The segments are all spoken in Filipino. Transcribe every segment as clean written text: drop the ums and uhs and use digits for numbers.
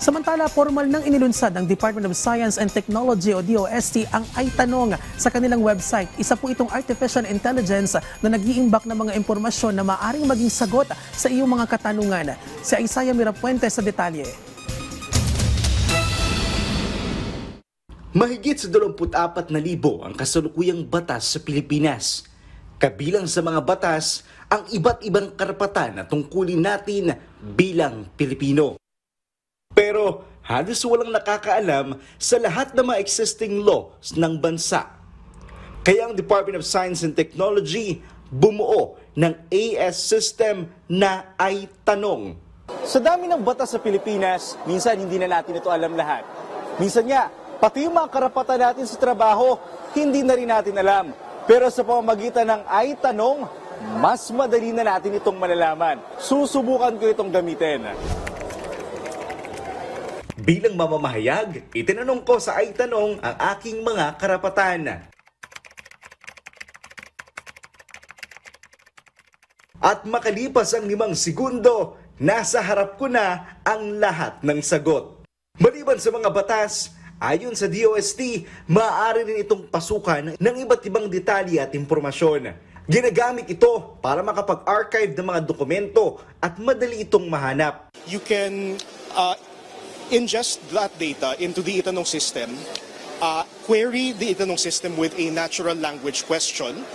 Samantala, formal nang inilunsad ng Department of Science and Technology o DOST ang iTanong sa kanilang website. Isa po itong artificial intelligence na nag-iimbak ng mga impormasyon na maaring maging sagot sa iyong mga katanungan. Si Isaiah Mirapuente sa detalye. Mahigit sa 24,000 ang kasalukuyang batas sa Pilipinas. Kabilang sa mga batas ang iba't ibang karapatan na tungkulin natin bilang Pilipino. Pero halos walang nakakaalam sa lahat ng mga existing laws ng bansa. Kaya ang Department of Science and Technology bumuo ng AS system na iTanong. Sa dami ng batas sa Pilipinas, minsan hindi na natin ito alam lahat. Minsan nga, pati yung mga karapatan natin sa trabaho, hindi na rin natin alam. Pero sa pamamagitan ng iTanong, mas madali na natin itong malalaman. Susubukan ko itong gamitin. Bilang mamamahayag, itinanong ko sa iTanong ang aking mga karapatan. At makalipas ang 5 segundo, nasa harap ko na ang lahat ng sagot. Maliban sa mga batas, ayon sa DOST, maaari rin itong pasukan ng iba't ibang detalye at impormasyon. Ginagamit ito para makapag-archive ng mga dokumento at madali itong mahanap. You can ingest that data into the iTanong system, query the iTanong system with a natural language question,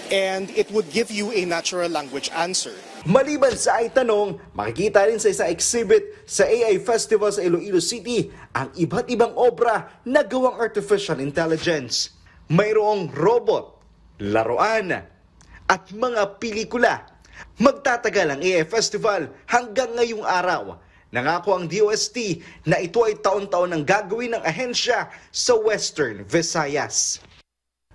and it would give you a natural language answer. Maliban sa iTanong, makikita rin sa isang exhibit sa AI Festival sa Iloilo City ang iba't ibang obra na gawang artificial intelligence. Mayroong robot, laruan, at mga pelikula. Magtatagal ang AI Festival hanggang ngayong araw. Nangako ang DOST na ito ay taon-taon ang gagawin ng ahensya sa Western Visayas.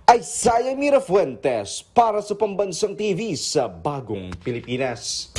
Isaiah Mirafuentes para sa Pambansang TV sa Bagong Pilipinas.